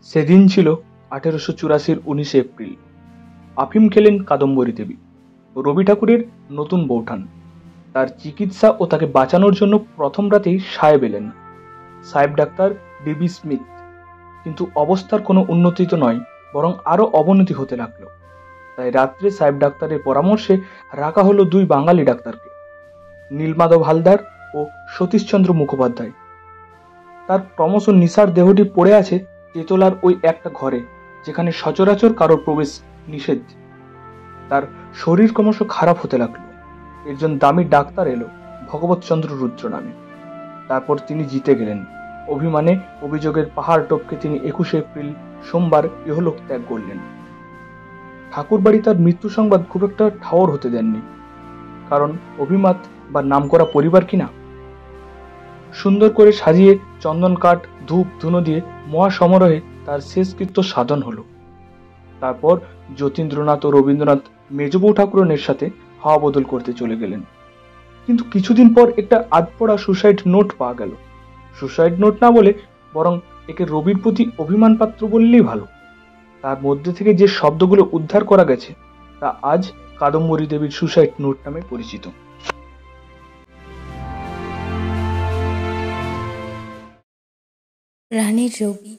সেদিন ছিল 1884 19 এপ্রিল। আফিম খেলেন কাদম্বরী দেবী, রবি ঠাকুরের নতুন বৌঠান। তার চিকিৎসা ও তাকে বাঁচানোর জন্য প্রথম রাতেই সাহেব এলেন, সাহেব ডাক্তার ডিবি স্মিথ। কিন্তু অবস্থার কোনো উন্নতি তো নয়, বরং আরো অবনতি হতে লাগলো। তাই রাত্রে সাহেব ডাক্তারের পরামর্শে রাখা হলো দুই বাঙালি ডাক্তারকে, নীলমাধব হালদার ও সতীশচন্দ্র মুখোপাধ্যায়। তার ক্রমশ নিসার দেহটি পড়ে আছে তেতলার ওই একটা ঘরে, যেখানে সচরাচর কারোর প্রবেশ নিষেধ। তার শরীর ক্রমশ খারাপ হতে লাগলো। একজন দামি ডাক্তার এলো, ভগবতচন্দ্র রুদ্র নামে। তারপর তিনি জিতে গেলেন। অভিমানে অভিযোগের পাহাড় টপকে তিনি 21 এপ্রিল সোমবার ইহলোক ত্যাগ করলেন। ঠাকুরবাড়ি তার মৃত্যু সংবাদ খুব একটা ঠাওর হতে দেননি, কারণ অভিমত বা নামকরা পরিবার কিনা। সুন্দর করে সাজিয়ে চন্দন কাঠ, ধূপ ধুনো দিয়ে মহাসমারোহে তার শেষকৃত্য সাধন হলো। তারপর যতীন্দ্রনাথ ও রবীন্দ্রনাথ মেজবউ ঠাকুরনের সাথে হাওয়া বদল করতে চলে গেলেন। কিন্তু কিছুদিন পর একটা আধপড়া সুসাইড নোট পাওয়া গেল। সুসাইড নোট না বলে বরং একে রবির প্রতি অভিমান পাত্র বললেই ভালো। তার মধ্যে থেকে যে শব্দগুলো উদ্ধার করা গেছে তা আজ কাদম্বরী দেবীর সুসাইড নোট নামে পরিচিত। রানীর রবি।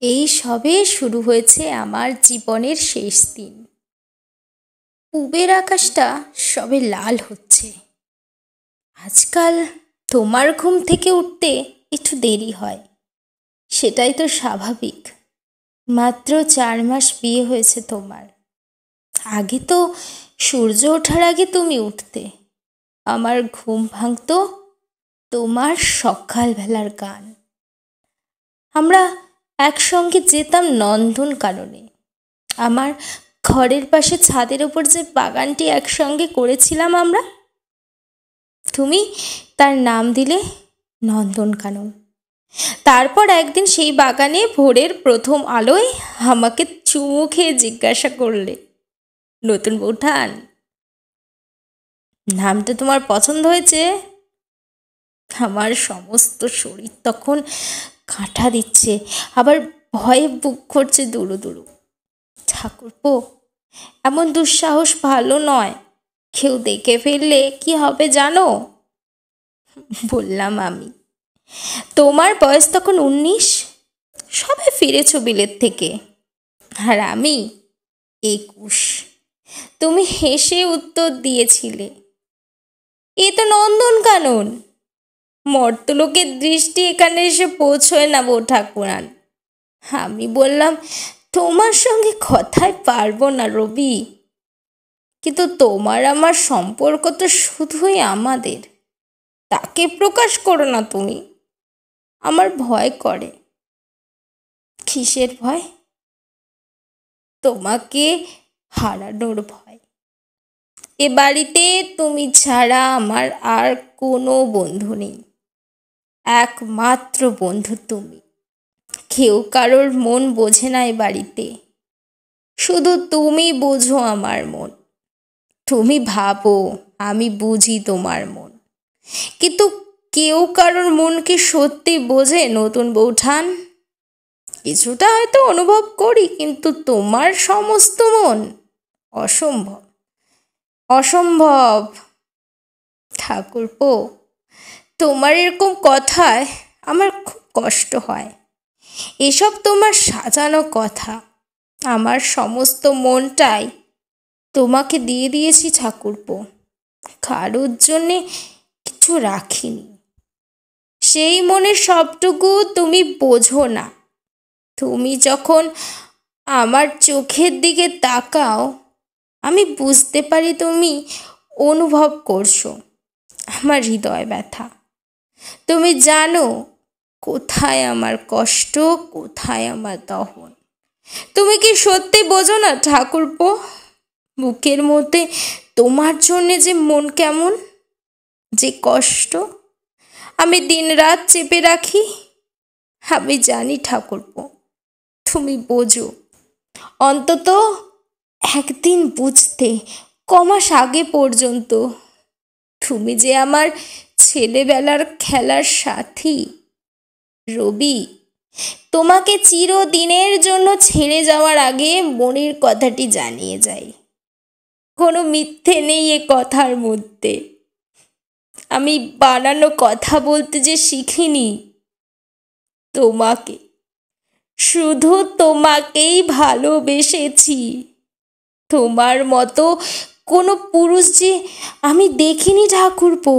এই সবে শুরু হয়েছে আমার জীবনের শেষ দিন। পূবের আকাশটা সবে লাল হচ্ছে। আজকাল তোমার ঘুম থেকে উঠতে একটু দেরি হয়, সেটাই তো স্বাভাবিক। মাত্র 4 মাস বিয়ে হয়েছে তোমার। আগে তো সূর্য ওঠার আগে তুমি উঠতে। আমার ঘুম ভাঙতো তোমার সকালবেলার গান। আমরা একসঙ্গে যেতাম নন্দনকাননে। আমার ঘরের পাশে ছাদের ওপর যে বাগানটি একসঙ্গে করেছিলাম আমরা, তুমি তার নাম দিলে নন্দনকানন। তারপর একদিন সেই বাগানে ভোরের প্রথম আলোয় আমাকে চুমু খেয়ে জিজ্ঞাসা করলে, নতুন বৌঠান, নামটা তোমার পছন্দ হয়েছে? আমার সমস্ত শরীর তখন কাঁটা দিচ্ছে, আবার ভয়ে বুক করছে দুরু দুরু। ঠাকুরপো, এমন দুঃসাহস ভালো নয়। কেউ দেখে ফেললে কি হবে জানো? বললাম আমি। তোমার বয়স তখন 19, সবে ফিরেছ বিলেত থেকে, আর আমি 21। তুমি হেসে উত্তর দিয়েছিলে, এ তো নন্দনকানন। মর্তলোকের দৃষ্টি এখানে এসে পৌঁছয় না বউ ঠাকুরান। আমি বললাম, তোমার সঙ্গে কথায় পারবো না রবি, কিন্তু তোমার আমার সম্পর্ক তো শুধুই আমাদের, তাকে প্রকাশ করো না তুমি। আমার ভয় করে। কিসের ভয়? তোমাকে হারানোর ভয়। এ বাড়িতে তুমি ছাড়া আমার আর কোনো বন্ধু নেই, একমাত্র বন্ধু তুমি। কেউ কারোর মন বোঝে না এ বাড়িতে, শুধু তুমি বোঝো আমার মন। তুমি ভাবো আমি বুঝি তোমার মন, কিন্তু কেউ কারোর মনকে সত্যি বোঝে নতুন বৌঠান? কিছুটা হয়তো অনুভব করি, কিন্তু তোমার সমস্ত মন অসম্ভব, অসম্ভব। ঠাকুরপো, তোমার এরকম কথায় আমার খুব কষ্ট হয়। এসব তোমার সাজানো কথা। আমার সমস্ত মনটাই তোমাকে দিয়ে দিয়েছি ঠাকুরপো, কারোর জন্যে কিছু রাখিনি। সেই মনের সবটুকু তুমি বোঝো না। তুমি যখন আমার চোখের দিকে তাকাও, আমি বুঝতে পারি তুমি অনুভব করছো আমার হৃদয় ব্যথা। তুমি জানো কোথায় আমার কষ্ট, কোথায় আমার দহন। তুমি কি সত্যি বোঝো না ঠাকুরপো? বুকের মধ্যে তোমার জন্যে যে মন কেমন, যে কষ্ট আমি দিন রাত চেপে রাখি। আমি জানি ঠাকুরপো, তুমি বোঝো। অন্তত একদিন বুঝতে, কমাস আগে পর্যন্ত। তুমি যে আমার ছেলেবেলার খেলার সাথী রবি, তোমাকে চিরদিনের জন্য ছেড়ে যাওয়ার আগে মনের কথাটি জানিয়ে যাই। কোনো মিথ্যে নেই এ কথার মধ্যে। আমি বানানো কথা বলতে যে শিখিনি, তোমাকে, শুধু তোমাকেই ভালোবেসেছি। তোমার মতো কোনো পুরুষ যে আমি দেখিনি ঠাকুরপো।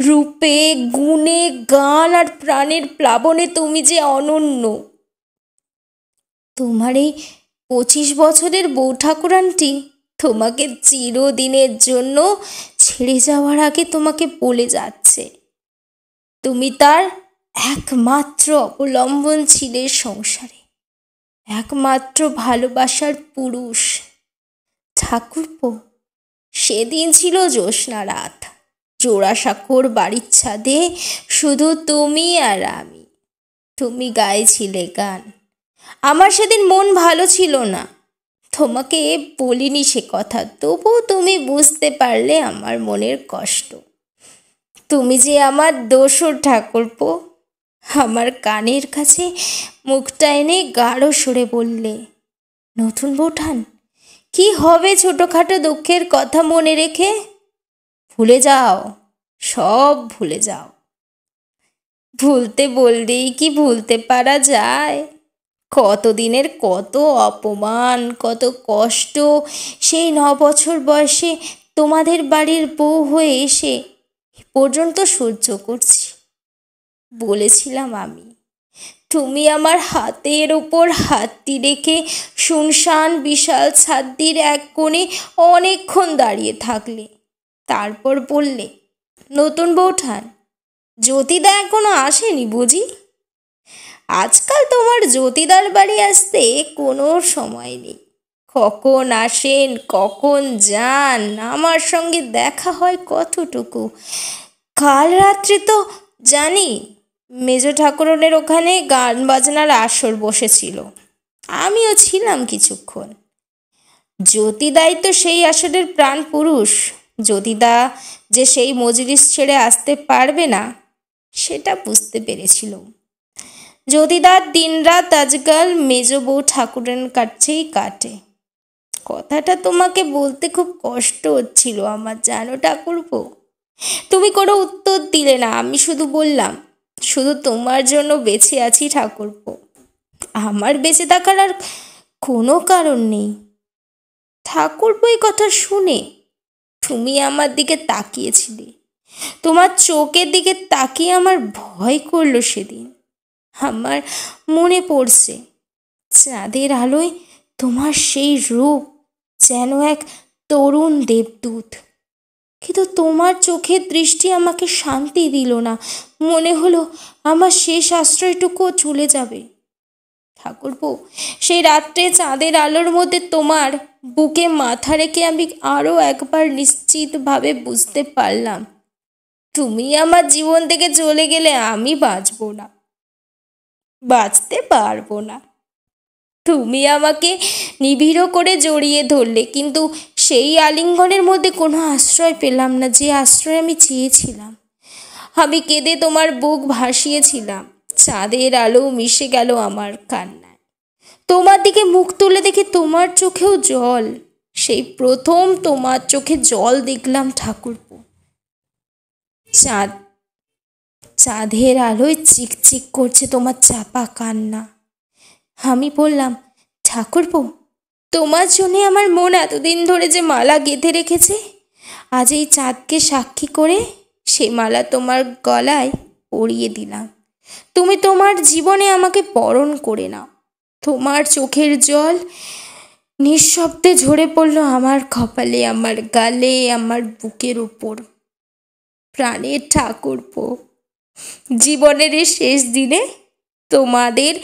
রূপে, গুণে, গান আর প্রাণের প্লাবনে তুমি যে অনন্য। তোমার এই 25 বছরের বউ ঠাকুরানটি তোমাকে চিরদিনের জন্য ছেড়ে যাওয়ার আগে তোমাকে বলে যাচ্ছে, তুমি তার একমাত্র অবলম্বন ছিলে সংসারে, একমাত্র ভালোবাসার পুরুষ। ঠাকুরপো, সেদিন ছিল জ্যোৎস্না রাত। জোড়াসাঁকোর বাড়ির ছাদে শুধু তুমি আর আমি। তুমি গাইছিলে গান। আমার সেদিন মন ভালো ছিল না, তোমাকে বলিনি সে কথা, তবুও তুমি বুঝতে পারলে আমার মনের কষ্ট। তুমি যে আমার দোসর ঠাকুরপো। আমার কানের কাছে মুখটা এনে গাঢ় সরে বললে, নতুন বৌঠান, কি হবে ছোটোখাটো দুঃখের কথা মনে রেখে? ভুলে যাও, সব ভুলে যাও। ভুলতে বললেই কি ভুলতে পারা যায়? কতদিনের কত অপমান, কত কষ্ট সেই 9 বছর বয়সে তোমাদের বাড়ির বউ হয়ে এসে পর্যন্ত সহ্য করছি। বলেছিলাম আমি, তুমি আমার হাতের ওপর হাতটি রেখে শুনশান বিশাল ছাদটির এক কোণে অনেকক্ষণ দাঁড়িয়ে থাকলে। তারপর বললে, নতুন বৌঠান, জ্যোতিদা এখনো আসেনি বুঝি? আজকাল তোমার জ্যোতিদার বাড়ি আসতে কোনো সময় নেই। কখন আসেন, কখন যান, আমার সঙ্গে দেখা হয় কতটুকু। কাল রাত্রে তো জানি মেজ ঠাকুরনের ওখানে গান বাজনার আসর বসেছিল, আমিও ছিলাম কিছুক্ষণ। জ্যোতিদাই তো সেই আসরের প্রাণ পুরুষ। জ্যোতিদা যে সেই মজলিস ছেড়ে আসতে পারবে না সেটা বুঝতে পেরেছিল। জ্যোতিদার দিনরাত আজকাল মেজ বউ ঠাকুরের কাছেই কাটে। কথাটা তোমাকে বলতে খুব কষ্ট হচ্ছিল আমার, জানো ঠাকুরপো। তুমি কোনো উত্তর দিলে না। আমি শুধু বললাম, শুধু তোমার জন্য বেঁচে আছি ঠাকুরপো। আমার বেঁচে থাকার আর কোনো কারণ নেই। ঠাকুরপো এই কথা শুনে তুমি আমার দিকে তাকিয়েছিলে। তোমার চোখের দিকে তাকিয়ে আমার ভয় করলো সেদিন। আমার মনে পড়ছে চাঁদের আলোয় তোমার সেই রূপ যেন এক তরুণ দেবদূত। কিন্তু তোমার চোখের দৃষ্টি আমাকে শান্তি দিল না। মনে হলো আমার শেষ আশ্রয়টুকুও চলে যাবে। ঠাকুরপো, সেই রাত্রে চাঁদের আলোর মধ্যে তোমার বুকে মাথা রেখে আমি আরও একবার নিশ্চিতভাবে বুঝতে পারলাম, তুমি আমার জীবন থেকে চলে গেলে আমি বাঁচবো না, বাঁচতে পারবো না। তুমি আমাকে নিবিড় করে জড়িয়ে ধরলে, কিন্তু সেই আলিঙ্গনের মধ্যে কোনো আশ্রয় পেলাম না, যে আশ্রয় আমি চেয়েছিলাম। আমি কেঁদে তোমার বুক ভাসিয়েছিলাম। চাঁদের আলো মিশে গেল আমার কান্নায়। তোমার দিকে মুখ তুলে দেখে তোমার চোখেও জল। সেই প্রথম তোমার চোখে জল দেখলাম ঠাকুরপো। চাঁদের আলোয় চিকচিক করছে তোমার চাপা কান্না। আমি বললাম, ঠাকুরপো, তোমার জন্যে আমার মন এতদিন ধরে যে মালা গেঁথে রেখেছে, আজ এই চাঁদকে সাক্ষী করে সেই মালা তোমার গলায় পরিয়ে দিলাম। তুমি তোমার জীবনে আমাকে বরণ করে নাও। তোমার চোখের জল নিঃশব্দে ঝরে পড়ল আমার কপালে, আমার গালে, আমার বুকের ওপর। প্রাণের ঠাকুরপো, জীবনের এই শেষ দিনে তোমাদের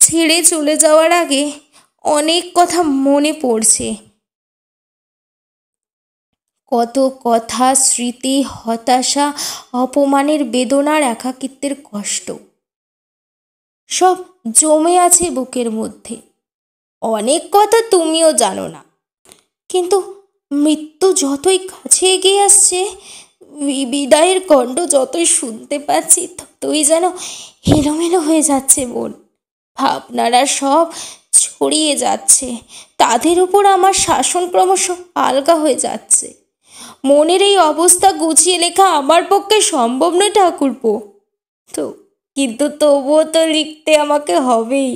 ছেড়ে চলে যাওয়ার আগে অনেক কথা মনে পড়ছে। কত কথা, স্মৃতি, হতাশা, অপমানের বেদনার, একাকিত্বের কষ্ট সব জমে আছে বুকের মধ্যে। অনেক কথা তুমিও জানো না, কিন্তু মৃত্যু যতই কাছে এগিয়ে আসছে, বিদায়ের কণ্ঠ যতই শুনতে পাচ্ছি, ততই যেন এলোমেলো হয়ে যাচ্ছে মন। ভাবনারা সব ছড়িয়ে যাচ্ছে, তাদের উপর আমার শাসন ক্রমশ আলগা হয়ে যাচ্ছে। মনের এই অবস্থা গুছিয়ে লেখা আমার পক্ষে সম্ভব নয় ঠাকুরপো। তো কিন্তু তবুও তো লিখতে আমাকে হবেই,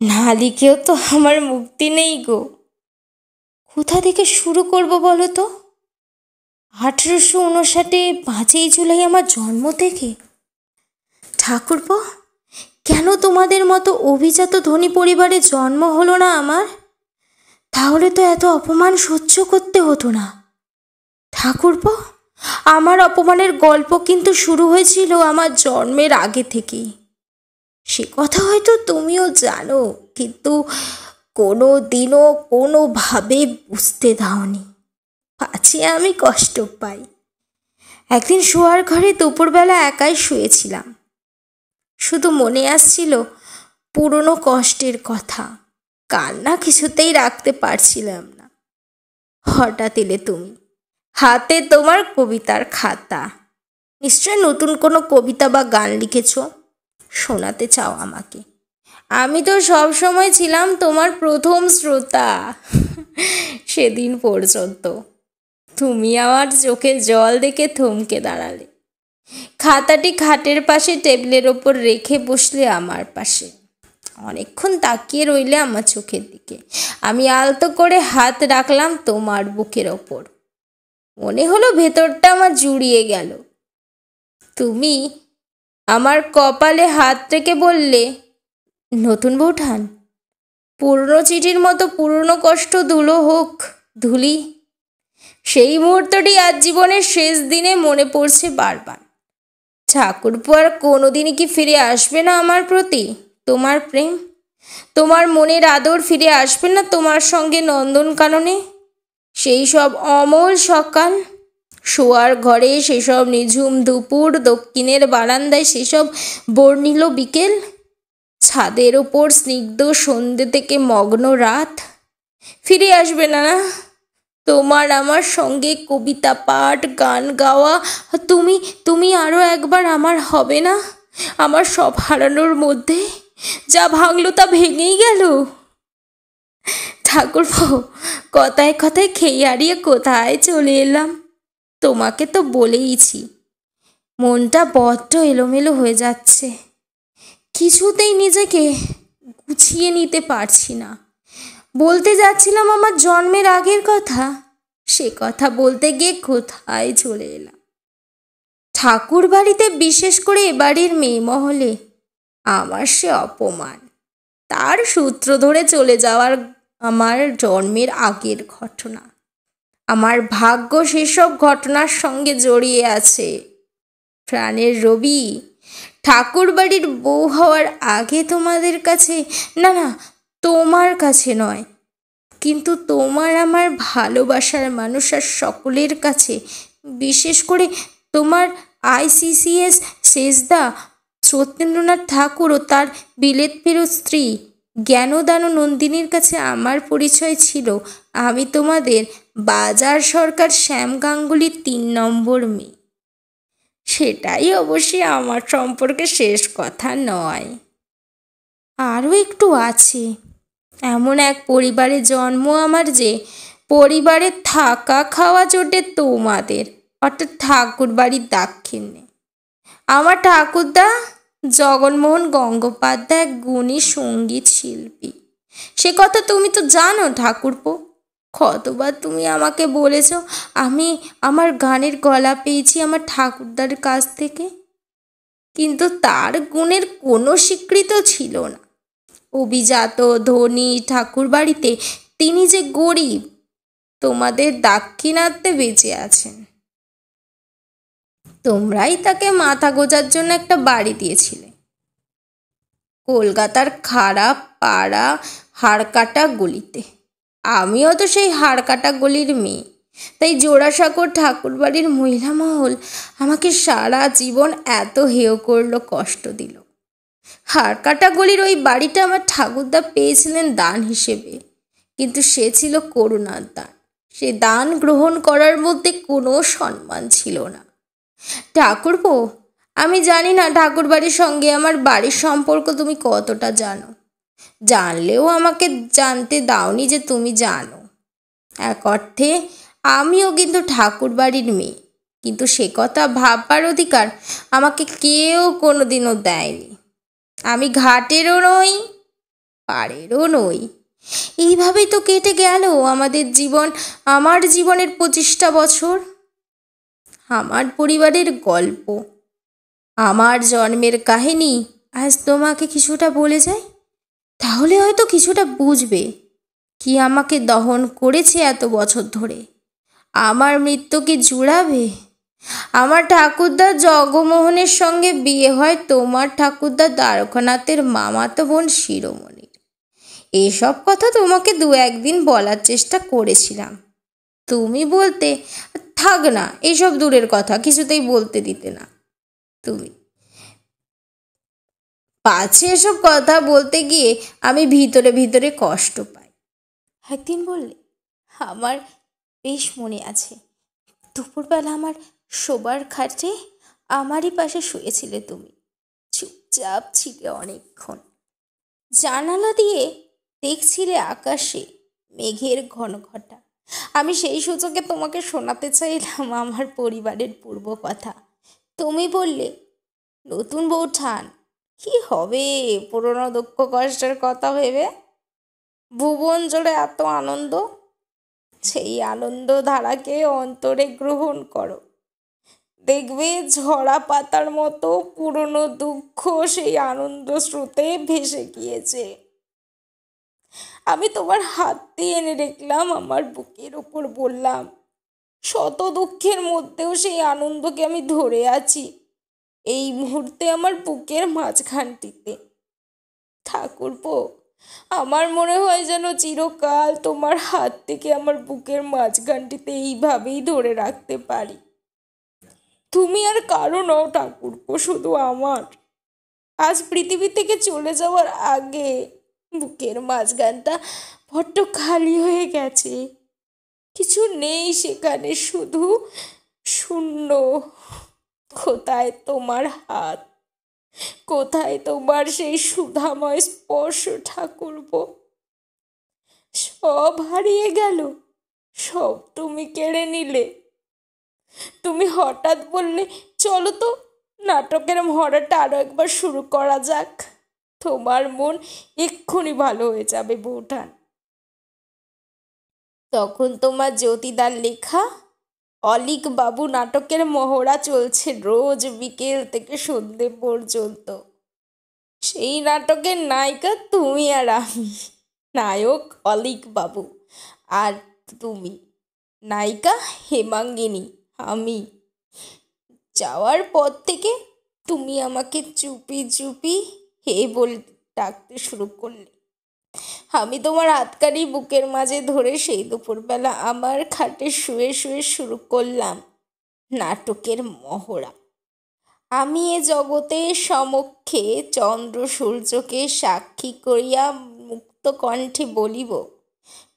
না লিখেও তো আমার মুক্তি নেই গো। কোথা থেকে শুরু করব বলো তো? 1859 5ই জুলাই আমার জন্ম থেকে। ঠাকুরপো, কেন তোমাদের মতো অভিজাত ধনী পরিবারে জন্ম হলো না আমার? তাহলে তো এত অপমান সহ্য করতে হতো না। ঠাকুরপো, আমার অপমানের গল্প কিন্তু শুরু হয়েছিল আমার জন্মের আগে থেকেই। সে কথা হয়তো তুমিও জানো, কিন্তু কোনো দিনও কোনোভাবে বুঝতে দাওনি, পাছে আমি কষ্ট পাই। একদিন শোয়ার ঘরে দুপুরবেলা একাই শুয়েছিলাম, শুধু মনে আসছিল পুরনো কষ্টের কথা, কান্না কিছুতেই রাখতে পারছিলাম না। হঠাৎ এলে তুমি, হাতে তোমার কবিতার খাতা। নিশ্চয় নতুন কোনো কবিতা বা গান লিখেছ, শোনাতে চাও আমাকে। আমি তো সব সময় ছিলাম তোমার প্রথম শ্রোতা। সেদিন পর্যন্ত তুমি আমার চোখে জল দেখে থমকে দাঁড়ালে, খাতাটি খাটের পাশে টেবিলের ওপর রেখে বসলে আমার পাশে। অনেকক্ষণ তাকিয়ে রইলে আমার চোখের দিকে। আমি আলতো করে হাত রাখলাম তোমার বুকের ওপর। মনে হলো ভেতরটা আমার জুড়িয়ে গেল। তুমি আমার কপালে হাত রেখে বললে, নতুন বৌঠান, পুরনো চিঠির মতো পুরনো কষ্ট ধুলো হোক ধুলি। সেই মুহূর্তটি আজ জীবনের শেষ দিনে মনে পড়ছে বারবার। ঠাকুরপো, আর কোনোদিনই কি ফিরে আসবে না আমার প্রতি তোমার প্রেম? তোমার মনের আদর ফিরে আসবে না তোমার সঙ্গে নন্দনকাননে? সেই সব অমল সকাল, শোয়ার ঘরে সেসব নিঝুম দুপুর, দক্ষিণের বারান্দায় সেসব বর্ণিল বিকেল, ছাদের ওপর স্নিগ্ধ সন্ধ্যে থেকে মগ্ন রাত? ফিরে আসবে না? তোমার আমার সঙ্গে কবিতা পাঠ, গান গাওয়া, তুমি তুমি আরও একবার আমার হবে না? আমার সব হারানোর মধ্যে যা ভাঙলো তা ভেঙেই গেল। ঠাকুরপো, কথায় কথায় খেয়ে হারিয়ে কোথায় চলে এলাম। তোমাকে তো বলেইছি, মনটা বড্ড এলোমেলো হয়ে যাচ্ছে, কিছুতেই নিজেকে গুছিয়ে নিতে পারছি না। বলতে যাচ্ছিলাম আমার জন্মের আগের কথা, সে কথা বলতে গিয়ে কোথায় চলে এলাম। ঠাকুর বাড়িতে, বিশেষ করে এবাড়ির মেয়ে মহলে আমার সে অপমান, তার সূত্র ধরে চলে যাওয়ার আমার জন্মের আগের ঘটনা। আমার ভাগ্য সেসব ঘটনার সঙ্গে জড়িয়ে আছে। প্রাণের রবি, ঠাকুর বাড়ির বউ হওয়ার আগে তোমাদের কাছে, না না তোমার কাছে নয়, কিন্তু তোমার আমার ভালোবাসার মানুষ আর সকলের কাছে, বিশেষ করে তোমার ICCS শেষদা সত্যেন্দ্রনাথ ঠাকুর ও তার বিলেত ফেরত স্ত্রী জ্ঞানদান নন্দিনীর কাছে আমার পরিচয় ছিল আমি তোমাদের বাজার সরকার শ্যাম গাঙ্গুলির 3 নম্বর মেয়ে। সেটাই অবশ্যই আমার সম্পর্কে শেষ কথা নয়, আরও একটু আছে। এমন এক পরিবারে জন্ম আমার, যে পরিবারে থাকা খাওয়া জোটে তোমাদের, অর্থাৎ ঠাকুর বাড়ির দাক্ষিণ্যে। আমার ঠাকুরদা জগনমোহন গঙ্গোপাধ্যায় এক গুণী সঙ্গীত শিল্পী। সে কথা তুমি তো জানো ঠাকুরপো। কতবার তুমি আমাকে বলেছ আমি আমার গানের গলা পেয়েছি আমার ঠাকুরদার কাছ থেকে, কিন্তু তার গুণের কোনো স্বীকৃত ছিল না। অভিজাত ধনী ঠাকুর বাড়িতে তিনি যে গরিব, তোমাদের দাক্ষিণাত্যে বেঁচে আছেন। তোমরাই তাকে মাথা গোজার জন্য একটা বাড়ি দিয়েছিলে কলকাতার খারাপ পাড়া হাড়কাটা গলিতে। আমিও তো সেই হাড়কাটা গলির মেয়ে, তাই জোড়াসাঁকোর ঠাকুর বাড়ির মহিলা মহল আমাকে সারা জীবন এত হেয় করলো, কষ্ট দিল। হাড়কাটা গলির ওই বাড়িটা আমার ঠাকুরদা পেয়েছিলেন দান হিসেবে, কিন্তু সে ছিল করুণার দান। সে দান গ্রহণ করার মধ্যে কোনো সম্মান ছিল না। ঠাকুরপো, আমি জানি না ঠাকুরবাড়ির সঙ্গে আমার বাড়ির সম্পর্ক তুমি কতটা জানো। জানলেও আমাকে জানতে দাওনি যে তুমি জানো। এক অর্থে আমিও কিন্তু ঠাকুরবাড়ির মেয়ে, কিন্তু সে কথা ভাববার অধিকার আমাকে কেউ কোনোদিনও দেয়নি। আমি ঘাটেরও নই, পাড়েরও নই। এইভাবেই তো কেটে গেল আমাদের জীবন, আমার জীবনের 25টা বছর। আমার পরিবারের গল্প, আমার জন্মের কাহিনী আজ তোমাকে কিছুটা বলে যাই, তাহলে হয়তো কিছুটা বুঝবে কি আমাকে দহন করেছে এত বছর ধরে, আমার মৃত্যুকে জুড়াবে। আমার ঠাকুরদা জগমোহনের সঙ্গে বিয়ে হয় তোমার ঠাকুরদা দ্বারকানাথের মামাতো বোন শিরোমণির। এসব কথা তোমাকে 2-1 দিন বলার চেষ্টা করেছিলাম, তুমি বলতে থাক না, এসব দূরের কথা, কিছুতেই বলতে দিতে না। তুমি পাছে এসব কথা বলতে গিয়ে আমি ভিতরে ভিতরে কষ্ট পাই। একদিন বললে, আমার বেশ মনে আছে, দুপুরবেলা আমার শোবার খাটে আমারই পাশে শুয়েছিলে তুমি, চুপচাপ ছিলে অনেকক্ষণ। জানালা দিয়ে দেখছিলে আকাশে মেঘের ঘনঘটা। আমি সেই সূচকে তোমাকে শোনাতে চাইলাম আমার পরিবারের পূর্ব কথা। তুমি বললে, নতুন বউঠান কি হবে পুরনো দুঃখ কষ্টের কথা ভেবে? ভুবন জুড়ে এত আনন্দ, সেই আনন্দ ধারাকে অন্তরে গ্রহণ করো। দেখবে ঝরা পাতার মতো পুরনো দুঃখ সেই আনন্দ স্রোতে ভেসে গিয়েছে। আমি তোমার হাত দিয়ে এনে রেখলাম আমার বুকের ওপর, বললাম, শত দুঃখের মধ্যেও সেই আনন্দকে আমি ধরে আছি এই মুহূর্তে আমার বুকের মাঝখানটিতে। ঠাকুরপো, আমার মনে হয় যেন চিরকাল তোমার হাত থেকে আমার বুকের মাঝখানটিতে এইভাবেই ধরে রাখতে পারি। তুমি আর কারো নও ঠাকুরপো, শুধু আমার। আজ পৃথিবী থেকে চলে যাওয়ার আগে বুকের মাঝখানটা বড্ড খালি হয়ে গেছে, কিছু নেই সেখানে, শুধু শূন্য। কোথায় তোমার হাত, কোথায় তোমার সেই সুধাময় স্পর্শ ঠাকুরপো? সব হারিয়ে গেল, সব তুমি কেড়ে নিলে। তুমি হঠাৎ বললে, চলো তো নাটকের মহড়াটা আরো একবার শুরু করা যাক, তোমার মন এক্ষুনি ভালো হয়ে যাবে বউঠান। তখন তোমার জ্যোতিদার লেখা অলিক বাবু নাটকের মহড়া চলছে রোজ বিকেল থেকে সন্ধে পর্যন্ত। সেই নাটকের নায়িকা তুমি আর আমি, নায়ক অলিক বাবু আর তুমি, নায়িকা হেমাঙ্গিনী আমি। যাওয়ার পর থেকে তুমি আমাকে চুপি চুপি হে বলে ডাকতে শুরু করলে। আমি তোমার হাতকারি বুকের মাঝে ধরে সেই দুপুরবেলা আমার খাটে শুয়ে শুয়ে শুরু করলাম নাটকের মহড়া। আমি এ জগতের সমক্ষে চন্দ্র সূর্যকে সাক্ষী করিয়া মুক্ত কণ্ঠে বলিব,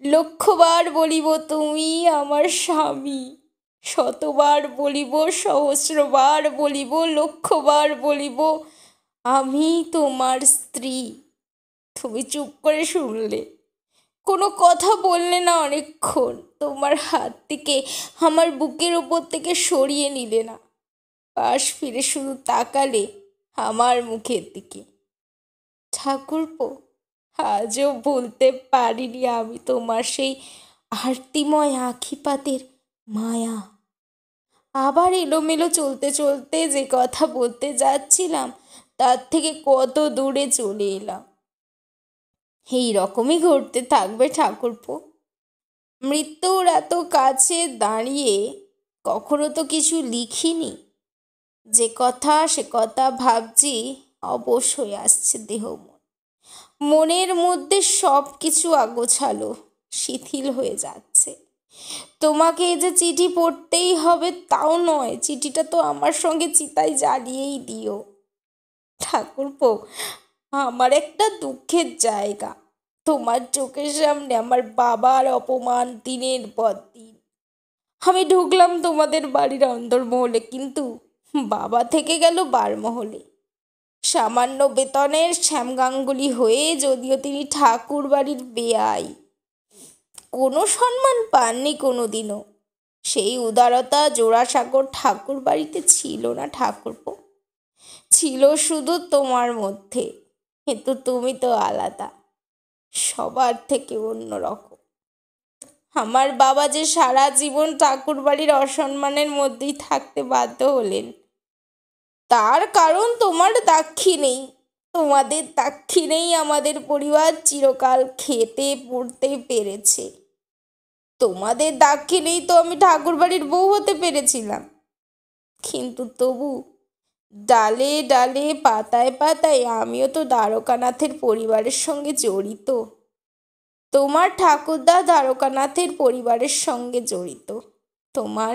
লক্ষবার বলিব তুমি আমার স্বামী, শতবার বলিব, সহস্রবার বলিব, লক্ষবার বলিব আমি তোমার স্ত্রী। তুমি চুপ করে শুনলে, কোনো কথা বললে না অনেকক্ষণ, তোমার হাত থেকে আমার বুকের ওপর থেকে সরিয়ে নিলে না, পাশ ফিরে শুধু তাকালে আমার মুখের দিকে। ঠাকুরপো, আজও বলতে পারিনি আমি তোমার সেই আরতিময় আখিপাতের মায়া। আবার এলোমেলো চলতে চলতে যে কথা বলতে যাচ্ছিলাম তার থেকে কত দূরে চলে এলাম। এই রকমই ঘটতে থাকবে ঠাকুরপো। মৃত্যুর এত কাছে দাঁড়িয়ে কখনো তো কিছু লিখিনি, যে কথা সে কথা ভাবছি, অবশ হয়ে আসছে দেহ মন। মনের মধ্যে সব কিছু আগোছালো, শিথিল হয়ে যাচ্ছে। তোমাকে যে চিঠি পড়তেই হবে তাও নয়, চিঠিটা তো আমার সঙ্গে চিতায় জ্বালিয়েই দিও। ঠাকুরপো, আমার একটা দুঃখের জায়গা, তোমার চোখের সামনে আমার বাবার অপমান দিনের পর দিন। আমি ঢুকলাম তোমাদের বাড়ির অন্দরমহলে, কিন্তু বাবা থেকে গেল বারমহলে, সামান্য বেতনের শ্যাম গাঙ্গুলি হয়ে, যদিও তিনি ঠাকুর বাড়ির বেয়াই। কোনো সম্মান পাননি কোনোদিনও। সেই উদারতা জোড়াসাঁকোর ঠাকুর বাড়িতে ছিল না ঠাকুরপো, ছিল শুধু তোমার মধ্যে। কিন্তু তুমি তো আলাদা, সবার থেকে অন্যরকম। আমার বাবা যে সারা জীবন ঠাকুর বাড়ির অসম্মানের মধ্যেই থাকতে বাধ্য হলেন, তার কারণ তোমার দাক্ষিণেই। তোমাদের দাক্ষিণেই আমাদের পরিবার চিরকাল খেতে পড়তে পেরেছে। তোমাদের দাক্ষিণেই তো আমি ঠাকুর বাড়ির বউ হতে পেরেছিলাম। কিন্তু তবু ডালে ডালে পাতায় পাতায় আমিও তো দ্বারকানাথের পরিবারের সঙ্গে জড়িত। তোমার ঠাকুরদা দ্বারকানাথের পরিবারের সঙ্গে জড়িত। তোমার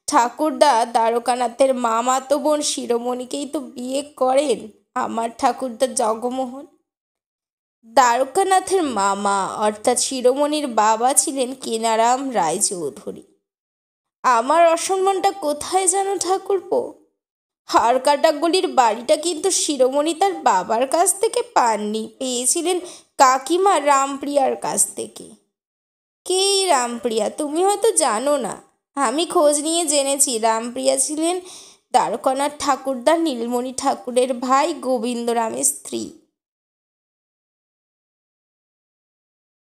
ঠাকুরদা দ্বারকানাথের মামাতো বোন শিরোমণিকেই তো বিয়ে করেন আমার ঠাকুরদা জগমোহন। দ্বারকানাথের মামা অর্থাৎ শিরোমণির বাবা ছিলেন কিনারাম রায়চৌধুরী। আমার অসম্মানটা কোথায় জানো ঠাকুরপো? হাড়কাটাগুলির বাড়িটা কিন্তু শিরোমণি তার বাবার কাছ থেকে পাননি, পেয়েছিলেন কাকিমা রামপ্রিয়ার কাছ থেকে। কে রামপ্রিয়া তুমি হয়তো জানো না। আমি খোঁজ নিয়ে জেনেছি রামপ্রিয়া ছিলেন দ্বারকানাথ ঠাকুরদা নীলমণি ঠাকুরের ভাই গোবিন্দরামের স্ত্রী।